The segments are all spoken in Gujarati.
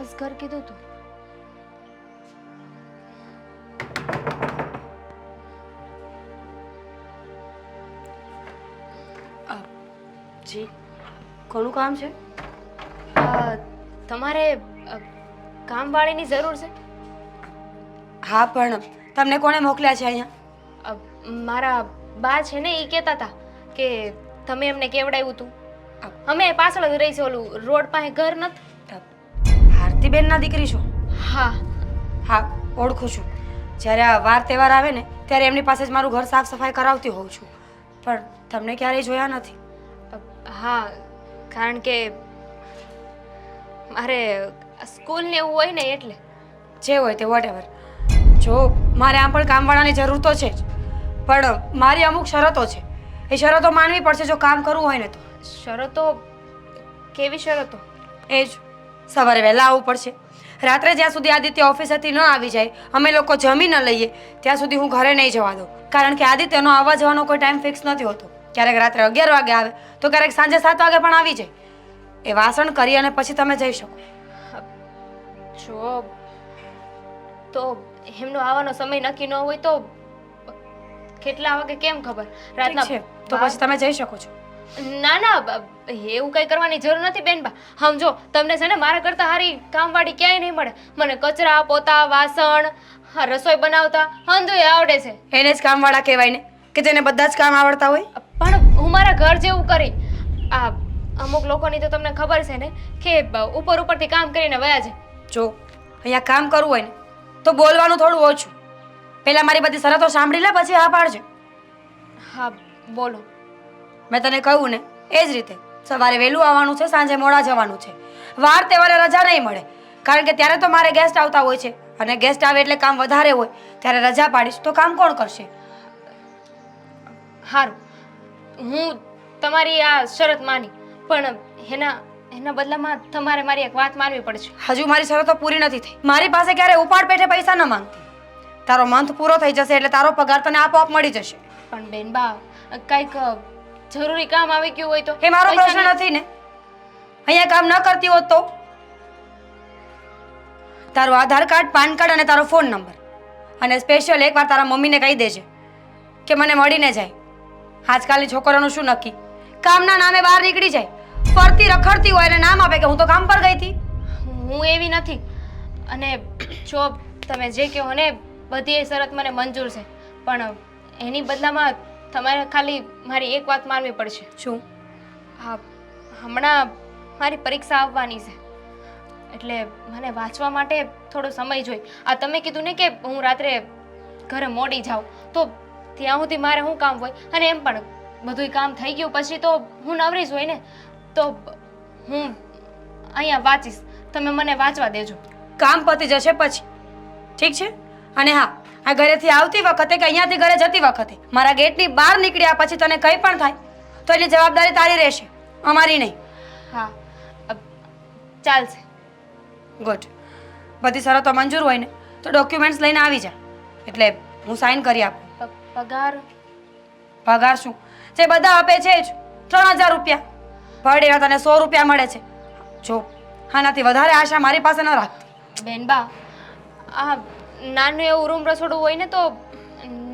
ખાસ ઘર કીધું તું? જી, કોનું કામ છે? તમારે કામવાળીની જરૂર છે? હા, પણ તમને કોણે મોકલ્યા છે અહીંયા? મારા બા છે ને, એ કહેતા હતા કે તમે એમને કેવડાવ્યું હતું. અમે પાછળ જ રહી છે, ઓલું રોડ પાસે ઘર નથી. ભારતીબેનના દીકરી છો? હા હા, ઓળખું છું. જ્યારે આ વાર તહેવાર આવે ને ત્યારે એમની પાસે જ મારું ઘર સાફ સફાઈ કરાવતી હોઉં છું, પણ તમને ક્યારેય જોયા નથી. હા, કારણ કે મારે સ્કૂલ ને એવું હોય ને એટલે. જે હોય તે વોટ એવર. જો મારે આમ પણ કામવાળાની જરૂર તો છે જ, પણ મારી અમુક શરતો છે. એ શરતો માનવી પડશે જો કામ કરવું હોય ને તો. શરતો? કેવી શરતો? એ જ, સવારે વહેલા આવવું પડશે. રાત્રે જ્યાં સુધી આદિત્ય ઓફિસેથી ન આવી જાય, અમે લોકો જમી ન લઈએ, ત્યાં સુધી હું ઘરે નહીં જવા દઉં. કારણ કે આદિત્યનો આવવા જવાનો કોઈ ટાઈમ ફિક્સ નથી હોતો. ક્યારેક રાત્રે 11 વાગે આવે તો ક્યારેક સાંજે 7 વાગે પણ આવી જાય. એ વાસણ કરી અને પછી તમે જઈ શકો. જો તો એમનો આવવાનો સમય નક્કી ન હોય તો કેટલા વાગે કેમ ખબર? રાતના છે તો પછી તમે જઈ શકો છો. ના ના, એવું કઈ કરવાની જરૂર નથી બેનબા. સમજો, તમને છે ને મારા કરતા હારી કામવાળી ક્યાંય નહીં મળે. મને કચરા પોતા, વાસણ, રસોઈ બનાવતા હંધુય આવડે છે. એને જ કામવાળા કહેવાય ને, કે જેને બધા જ કામ આવડતા હોય. પણ હું મારા ઘર જેવું કરી. આ અમુક લોકોની તો તમને ખબર છે ને કે ઉપર ઉપરથી કામ કરીને વયા જાય. જો અહીંયા કામ કરવું હોય ને તો બોલવાનું થોડું ઓછું. પહેલા મારી બધી શરતો સાંભળી લે, પછી હા પાડજે. હા, બોલો. મેં તને કહ્યું ને એ જ રીતે. સવારે વહેલું આવવાનું છે, સાંજે મોડા જવાનું છે. વાર તહેવારે રજા નહીં મળે, કારણ કે ત્યારે તો મારે ગેસ્ટ આવતા હોય છે, અને ગેસ્ટ આવે એટલે કામ વધારે હોય. ત્યારે રજા પાડીશ તો કામ કોણ કરશે? સારું, હું તમારી આ શરત માની, પણ એના બદલામાં તમારે મારી એક વાત માનવી પડશે. હજુ મારી શરતો પૂરી નથી થઈ. મારી પાસે ક્યારે ઉપાડ પેઠે પૈસા ન માંગતી. તારો મંથ પૂરો થઈ જશે એટલે તારો પગાર તને આપોઆપ મળી જશે. પણ બેનબા, કંઈક જરૂરી કામ આવી ગયું હોય તો? એ મારો પ્રશ્ન નથી ને. અહીંયા કામ ન કરતી હોત તો? તારું આધાર કાર્ડ, પાન કાર્ડ અને તારો ફોન નંબર, અને સ્પેશિયલ એકવાર તારા મમ્મીને કહી દેજે કે મને મળીને જાય. આજકાલની છોકરીઓનું શું નક્કી, કામના નામે બહાર નીકળી જાય, ફરતી રખડતી હોય અને નામ આપે કે હું તો કામ પર ગઈ હતી. હું એવી નથી. અને જો તમે જે કહો ને બધી એ શરત મને મંજૂર છે, પણ એની બદલામાં તમારે ખાલી મારી એક વાત માનવી પડશે. શું? હા, હમણાં મારી પરીક્ષા આવવાની છે, એટલે મને વાંચવા માટે થોડો સમય જોઈએ. આ તમે કીધું ને કે હું રાત્રે ઘરે મોડી જાઉં, તો ત્યાં સુધી મારે શું કામ હોય? અને એમ પણ બધુંય કામ થઈ ગયું પછી તો હું નવરી જ હોય ને, તો હું અહીંયા વાંચીશ. તમે મને વાંચવા દેજો. કામ પતી જશે પછી, ઠીક છે? અને હા, આ ઘરેથી આવતી વખતે કે અહીંયાથી ઘરે જતી વખતે મારા ગેટની બહાર નીકળ્યા પછી તને કંઈ પણ થાય તો એની જવાબદારી તારી રહેશે, અમારી નહીં. હા, ચાલશે. ગુડ. બધી શરતો મંજૂર હોય ને તો ડોક્યુમેન્ટ્સ લઈને આવી જા, એટલે હું સાઈન કરી આપું. પગાર? પગાર શું, જે બધા આપે છે જ, 3000 રૂપિયા. પર ડેના તને 100 રૂપિયા મળે છે. જો આનાથી વધારે આશા મારી પાસે ન રાખતી. બેનબા, આ નાનું એવું રૂમ રસોડું હોય ને તો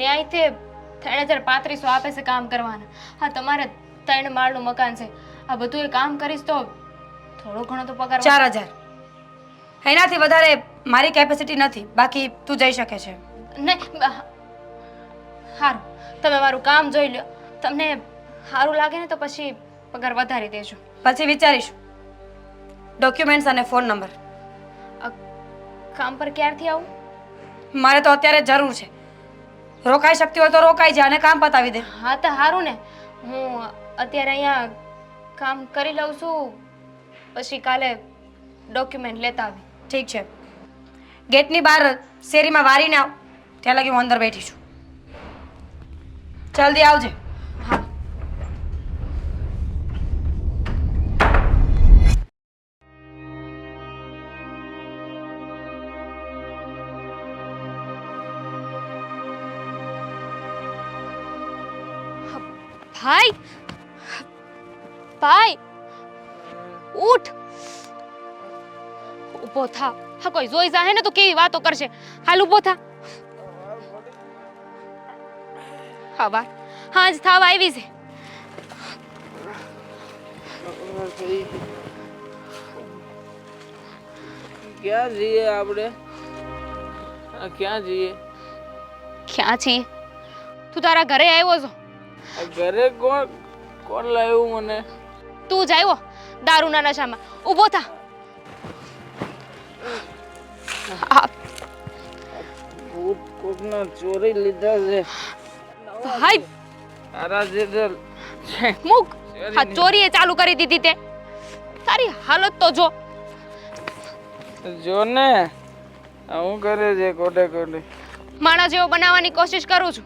ન્યાયથી 3500 આપે છે કામ કરવાના. હા, તમારે 3 માળનું મકાન છે, આ બધું એ કામ કરીશ તો થોડો ઘણો તો પગાર. 4000. એનાથી વધારે મારી કેપેસિટી નથી. બાકી તું જઈ શકે છે. નહીં, સારું, તમે મારું કામ જોઈ લો. તમને સારું લાગે ને તો પછી પગાર વધારી દેજો. પછી વિચારીશું. ડોક્યુમેન્ટ્સ અને ફોન નંબર. કામ પર ક્યારથી આવું? મારે તો અત્યારે જ જરૂર છે. રોકાઈ શકતી હોય તો રોકાઈ જા અને કામ પતાવી દે. હા તો સારું ને, હું અત્યારે અહીંયા કામ કરી લઉં છું, પછી કાલે ડોક્યુમેન્ટ લેતા આવી. ઠીક છે. ગેટની બહાર શેરીમાં વારીને આવ, ત્યાં લગી હું અંદર બેઠી છું. જલ્દી આવજે. હા. ભાઈ, ભાઈ, ઉઠ ઊભો થા. હા કોઈ જોઈ જાહે ને તો કેવી વાતો કરશે. હાલ ઊભો થા. હવાર હાજ થાવ આવી છે. ક્યાં જઈએ આપણે? ક્યાં જઈએ? ક્યાં છીએ? તું તારા ઘરે આવ્યો છો? આ ઘરે કોણ કોણ લાવ્યું મને? તું જ આવ્યો દારૂના નશામાં. ઊભો થા. આ ભૂત કોકના ચોરી લીધા છે. ભાઈ તારા જેટલ મુક. આ ચોરીએ ચાલુ કરી દીધી તે. તારી હાલત તો જો. જો ને હું કરે છે કોટે કોટે. માણા જેવો બનાવવાની કોશિશ કરું છું.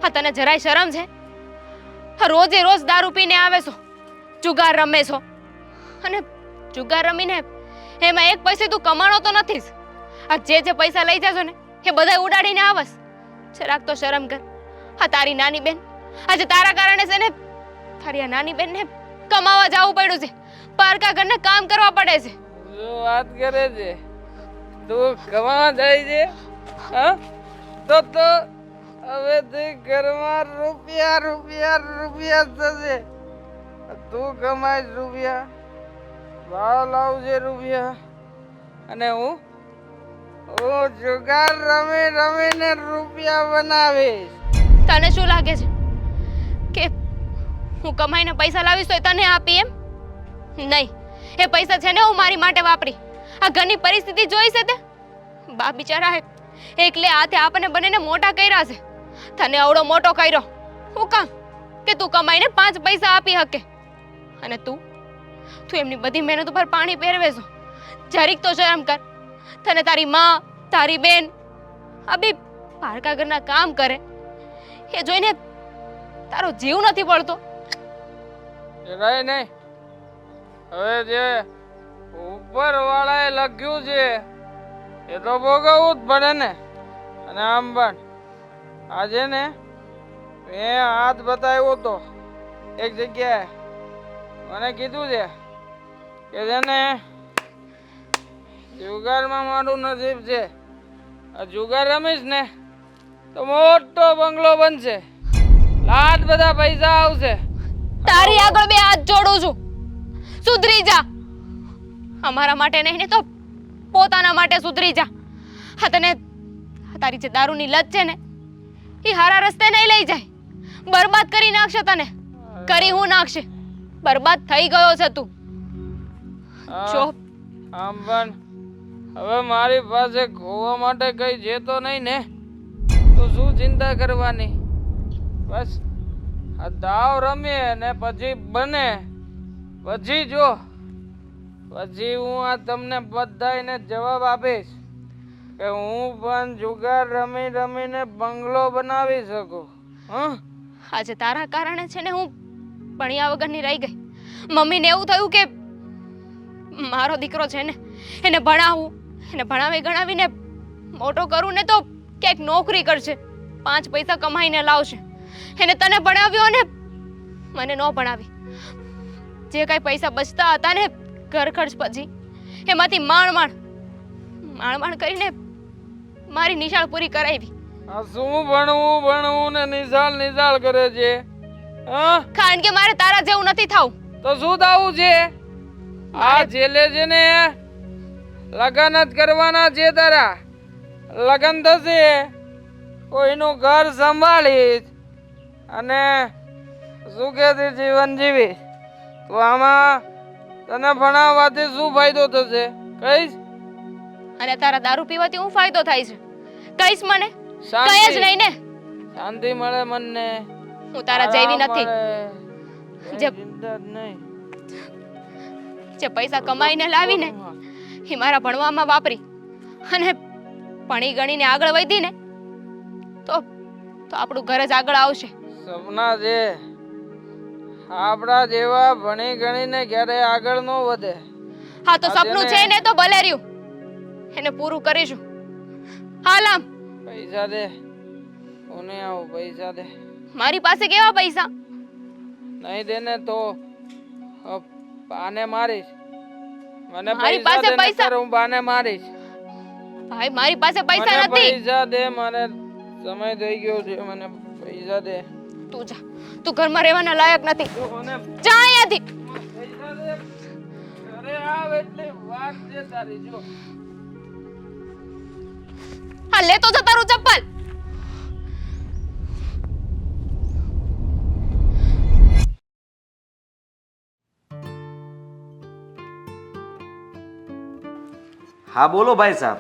હા તને જરાય શરમ છે? હા રોજે રોજ દારૂ પીને આવે છો, જુગાર રમે છો, અને જુગાર રમીને એમાં એક પૈસે તું કમાણો તો નથી જ. આ જે પૈસા લઈ જશો ને એ બધા ઉડાડીને આવસ. જરાક તો શરમ કર. હા તારી નાની બેન, આજે તારા કારણે છે ને તારી આ નાની બેનને કમાવા જવું પડ્યું છે. પારકા ઘરને કામ કરવા પડે છે. જો વાત કરે છે તું કમાવા જાય છે? હા તો હવે તે ઘરમાં રૂપિયા રૂપિયા રૂપિયા થશે. તું કમાય રૂપિયા, ભાવ લાવજે રૂપિયા, અને હું જુગાર રમી રમીને રૂપિયા બનાવીશ. તને શું લાગે છે કે હું કમાઈને પૈસા લાવીશ તો તને આપી એમ? નહીં, એ પૈસા છે ને હું મારી માટે વાપરી. આ ઘરની પરિસ્થિતિ જોઈ છે તે? બાપ બિચારા એકલે હાથે આપણને બંનેને મોટા કર્યા છે. તને અવડો મોટો કર્યો હું કામ કે તું કમાઈને 5 પૈસા આપી શકે? અને તું એમની બધી મહેનત ઉપર પાણી ફેરવે છો. જરીક તો શરમ કર. તને તારી માં, તારી બેન આ બે પારકા ઘરના કામ કરે એ જોઈને તારો જીવ નથી પડતો? જરાય નહીં. હવે જે ઉપર વાળાએ લખ્યું છે એ તો ભોગવવું જ પડે ને. અને આમ પણ આજે ને મેં હાથ બતાવ્યો તો એક જગ્યાએ, મને કીધું છે કે જેને જુગારમાં મારું નસીબ છે. આ જુગાર રમીશ ને તો મોટો બંગલો બનશે, લાખ બધા પૈસા આવશે. તારી આગળ બે હાથ જોડું છું, સુધરી જા. અમારા માટે નહીં ને તો પોતાના માટે સુધરી જા. હા તને તારી જે દારૂની લત છે ને એ હારા રસ્તે નહીં લઈ જાય. બરબાદ કરી નાખશે તને. કરી હું નાખશે. બરબાદ થઈ ગયો છે તું. જો આમ પણ હવે મારી પાસે ખોવા માટે કઈ છે તો નહીં ને, તો શું ચિંતા કરવાની? બસ આ દાવ રમીએ ને પછી બને પછી જો, પછી હું આ તમને બધાને જવાબ આપીશ કે હું પણ જુગાર રમી રમીને બંગલો બનાવી શકું. હા આજે તારા કારણે છે ને હું ભણ્યા વગરની રહી ગઈ. મમ્મીને એવું થયું કે મારો દીકરો છે ને એને ભણાવું, એને ભણાવી ગણાવીને મોટો કરું ને તો ક્યાંક નોકરી કરશે, 5 પૈસા કમાઈને લાવશે. એને તને ભણાવ્યો ને મને ન ભણાવી. જે કાંઈ પૈસા બચતા હતા ને ઘર ખર્ચ પછી એમાંથી માણ કરીને મારી નિશાળ પૂરી કરાવી. આ શું ભણવું ને નિશાળ કરે છે? હા કારણ કે મારે તારા જેવું નથી થાવું. તો શું થાવું છે? આ જેલે છે ને લગન જ કરવાના છે તારા. લગન થશે, કોઈનું ઘર સંભાળીશ અને સુખેથી જીવન જીવીશ. તો આમાં તને ભણાવવાથી શું ફાયદો થશે કહીશ? અને તારા દારૂ પીવાથી શું ફાયદો થાય છે કહીશ મને? શાંતિ. કઈ જ નહીં ને. શાંતિ મળે મનને. હું તારા જેવી નથી જે ચિંતા જ નહીં. જે પૈસા કમાઈને લાવીને એ મારા ભણવામાં વાપરી અને ભણી ગણીને આગળ વધી ને તો આપણું ઘર જ આગળ આવશે. સપના છે આપણા જેવા ભણી ગણીને ક્યારે આગળ ન વધે. હા તો સપનું છે ને તો ભલે રહ્યું, એને પૂરું કરીશું. હાલ આમ પૈસા દે. કોને આવું પૈસા દે? મારી પાસે કેવા પૈસા? નહીં દે ને તો આને મારીશ. મને મારી પૈસા પાસે દે પૈસા- નહીંતર હું બાને મારીશ. ભાઈ મારી પાસે પૈસા મને નથી. પૈસા દે, મને સમય થઈ ગયો છે, મને પૈસા દે. તું જા, તું ઘરમાં રહેવાના લાયક નથી. તું મને જા અહીંયાથી. પૈસા દે. ઘરે આવ એટલે વાત છે તારી. જો હા, લેતો જા તારું ચપ્પલ. હા બોલો ભાઈ સાહેબ.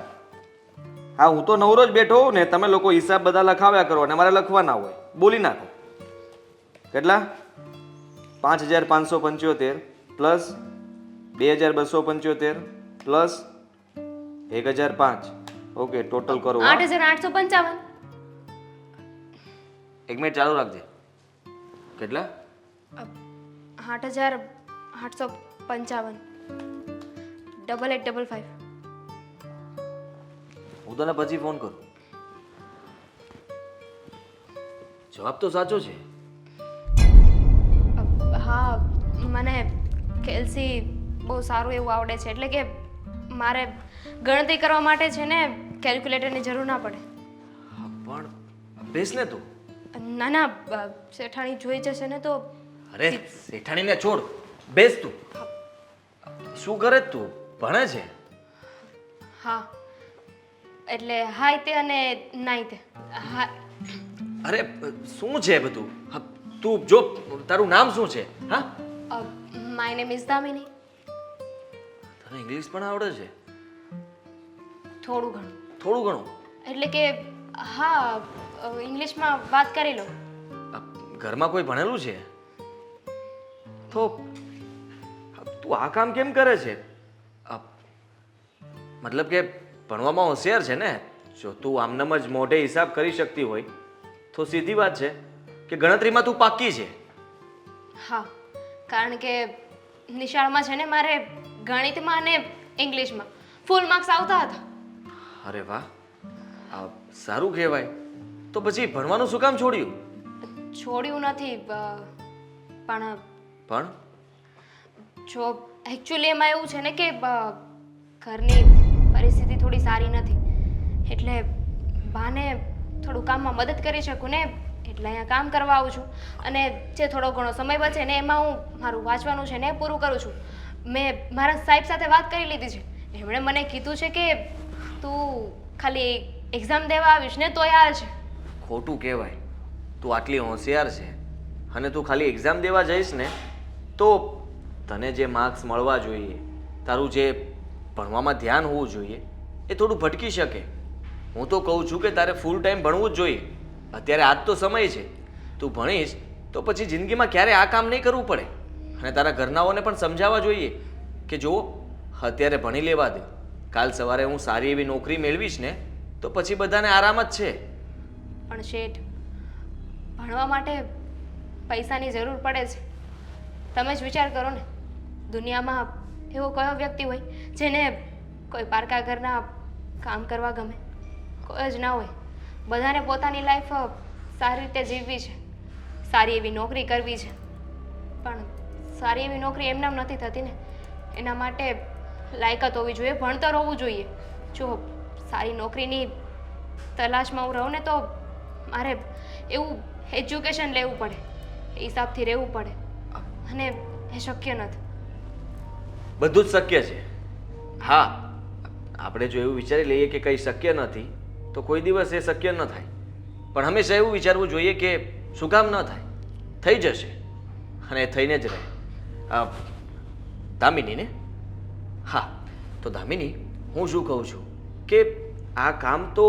હા હું તો નવરો જ બેઠો હોઉં ને, તમે લોકો હિસાબ બધા લખાવ્યા કરો અને મારે લખવાના હોય. બોલી નાખો. કેટલા? 5575 પ્લસ 2275 પ્લસ 1005. ઓકે, ટોટલ કરો. 8855. એક મિનિટ ચાલુ રાખજે. કેટલા? 8855. 8855. હું તને પછી ફોન કરું. જવાબ તો સાચો છે. હા, મને કેલ્સી બહુ સારું એવું આવડે છે, એટલે કે મારે ગણતરી કરવા માટે છે ને કેલ્ક્યુલેટરની જરૂર ના પડે. હા, પણ બેસ ને તું. ના ના, શેઠાણી જોઈ જશે ને તો. અરે શેઠાણીને છોડ, બેસ તું. શું કરે છે તું? ભણે છે? હા, એટલે હાય તે અને નાઈ તે. હા, અરે શું છે બધું? હા, તું જો, તારું નામ શું છે? હા, માય નેમ ઇઝ દામિની. તને ઇંગ્લિશ પણ આવડે છે? થોડું ઘણું. થોડું ઘણું? એટલે કે હા, ઇંગ્લિશમાં વાત કરી લો. ઘરમાં કોઈ ભણેલું છે તો તું આ કામ કેમ કરે છે? મતલબ કે ભણવામાં હોશિયાર છે ને? જો તું આમનામ જ મોઢે હિસાબ કરી શકતી હોય તો સીધી વાત છે કે ગણતરીમાં તું પાક્કી છે. હા, કારણ કે નિશાળમાં છે ને મારે ગણિતમાં અને ઇંગ્લિશમાં ફૂલ માર્ક્સ આવતા હતા. અરે વાહ, આ સારું કહેવાય. તો પછી ભણવાનું શું કામ છોડ્યું? છોડ્યું નથી, પણ પણ જો એકચ્યુઅલી એમાં એવું છે ને કે ઘરની પરિસ્થિતિ થોડી સારી નથી, એટલે બાને થોડું કામમાં મદદ કરી શકું ને, એટલે અહીંયા કામ કરવા આવું છું. અને જે થોડો ઘણો સમય બચે ને એમાં હું મારું વાંચવાનું છે ને પૂરું કરું છું. મેં મારા સાહેબ સાથે વાત કરી લીધી છે. એમણે મને કીધું છે કે તું ખાલી એક્ઝામ દેવા આવીશ ને તોય આ છે. ખોટું કહેવાય. તું આટલી હોશિયાર છે અને તું ખાલી એક્ઝામ દેવા જઈશ ને તો તને જે માર્ક્સ મળવા જોઈએ, તારું જે ભણવામાં ધ્યાન હોવું જોઈએ એ થોડું ભટકી શકે. હું તો કહું છું કે તારે ફૂલ ટાઈમ ભણવું જ જોઈએ. અત્યારે આજ તો સમય છે. તું ભણીશ તો પછી જિંદગીમાં ક્યારે આ કામ નહીં કરવું પડે. અને તારા ઘરનાઓને પણ સમજાવવા જોઈએ કે જો અત્યારે ભણી લેવા દે, કાલ સવારે હું સારી એવી નોકરી મેળવીશ ને તો પછી બધાને આરામ જ છે. પણ શેઠ, ભણવા માટે પૈસાની જરૂર પડે છે. તમે જ વિચાર કરો ને, દુનિયામાં એવો કયો વ્યક્તિ હોય જેને કોઈ પારકા ઘરના કામ કરવા ગમે? કોઈ જ ના હોય. બધાને પોતાની લાઈફ સારી રીતે જીવવી છે, સારી એવી નોકરી કરવી છે. પણ સારી એવી નોકરી એમનામ નથી થતી ને. એના માટે લાયકાત હોવી જોઈએ, ભણતર હોવું જોઈએ. જો સારી નોકરીની તલાશમાં હું રહું ને તો મારે એવું એજ્યુકેશન લેવું પડે, એ હિસાબથી રહેવું પડે, અને એ શક્ય નથી. બધું જ શક્ય છે. હા, આપણે જો એવું વિચારી લઈએ કે કંઈ શક્ય નથી તો કોઈ દિવસ એ શક્ય ન થાય. પણ હંમેશા એવું વિચારવું જોઈએ કે શું કામ ન થાય, થઈ જશે અને થઈને જ રહે. દામિની ને? હા, તો દામિની, હું શું કહું છું કે આ કામ તો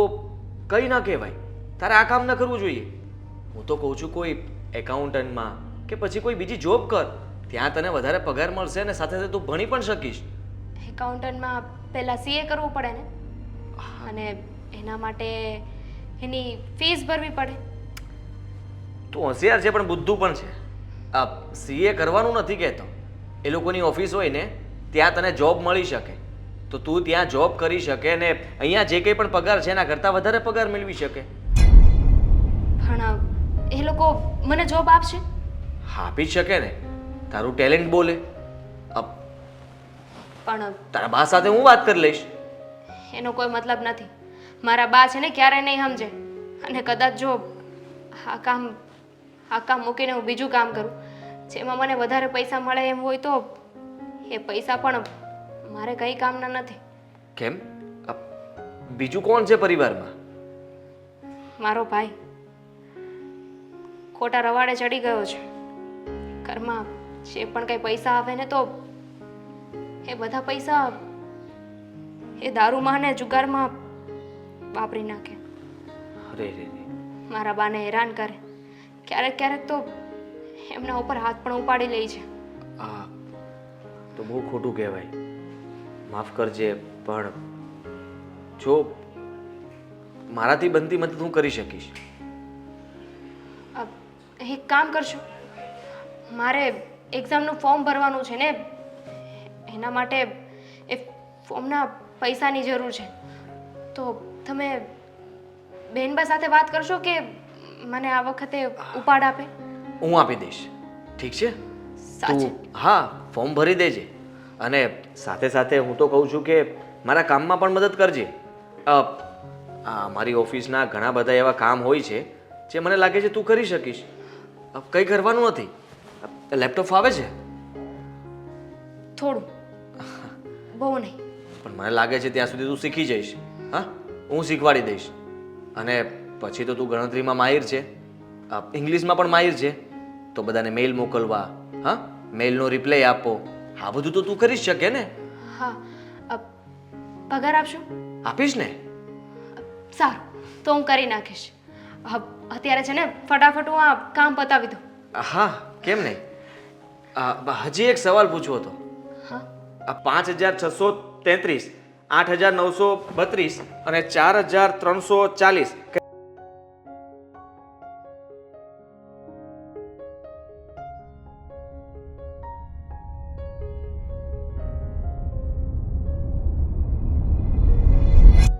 કંઈ ના કહેવાય. તારે આ કામ ન કરવું જોઈએ. હું તો કહું છું કોઈ એકાઉન્ટન્ટમાં કે પછી કોઈ બીજી જોબ કર. ત્યાં તને વધારે પગાર મળશે અને સાથે સાથે તું ભણી પણ શકીશ. એકાઉન્ટન્ટમાં પહેલાં CA કરવું પડે ને, અને એના માટે એની ફીસ ભરવી પડે. તું હોશિયાર છે પણ બુદ્ધુ પણ છે. આ CA કરવાનું નથી કહેતો. એ લોકોની ઓફિસ હોય ને ત્યાં તને જોબ મળી શકે તો તું ત્યાં જોબ કરી શકે ને અહીંયા જે કંઈ પણ પગાર છે એના કરતાં વધારે પગાર મેળવી શકે. પણ એ લોકો મને જોબ આપશે? હા, આપી જ શકે ને. તારું ટેલેન્ટ બોલે. પણ તારા બા સાથે હું વાત કરી લઈશ. એનો કોઈ મતલબ નથી. મારા બા છે ને ક્યારેય નહીં સમજે. અને કદાચ જો આ કામ મૂકીને હું બીજું કામ કરું જેમાં મને વધારે પૈસા મળે એમ હોય તો એ પૈસા પણ મારે કંઈ કામના નથી. કેમ? બીજું કોણ છે પરિવારમાં? મારો ભાઈ ખોટા રવાડે ચડી ગયો છે. ઘરમાં જે પણ કંઈ પૈસા આવે ને તો એ બધા પૈસા એ દારૂમાં ને જુગારમાં વાપરી નાખે. અરે રે રે. મારા બાને હેરાન કરે. ક્યારેક ક્યારેક તો એમના ઉપર હાથ પણ ઉપાડી લે છે. આ તો બહુ ખોટું કહેવાય. માફ કરજે, પણ જો મારાથી બનતી મદદ હું કરી શકીશ. એક કામ કરશો, મારે એક્ઝામનું ફોર્મ ભરવાનું છે ને એના માટે એ ફોર્મના પૈસાની જરૂર છે. તો તમે બેનબા સાથે વાત કરશો કે મને આ વખતે ઉપાડ આપે? હું આપી દઈશ. ઠીક છે? સાચે? તું હા ફોર્મ ભરી દેજે અને સાથે સાથે હું તો કહું છું કે મારા કામમાં પણ મદદ કરજે. મારી ઓફિસના ઘણા બધા એવા કામ હોય છે જે મને લાગે છે તું કરી શકીશ. કંઈ કરવાનું નથી. લેપટોપ ફાવે છે? થોડું, બહુ નહીં. પણ મને લાગે છે ત્યાં સુધી તું શીખી જઈશ. હા, હું શીખવાડી દઈશ. અને પછી તો તું ગણતરીમાં માહિર છે, ઇંગ્લિશમાં પણ માહિર છે, તો બધાને મેઇલ મોકલવા, હા, મેઇલનો રિપ્લાય આપો, આ બધું તો તું કરી જ શકે ને? હા, પગાર આપશો? આપીશ ને. સારું, તો હું કરી નાખીશ. અત્યારે છે ને ફટાફટ હું આ કામ પતાવી દઉં. હા, કેમ નહીં. હજી એક સવાલ પૂછવો હતો. હા, 5633, 8932 અને 4340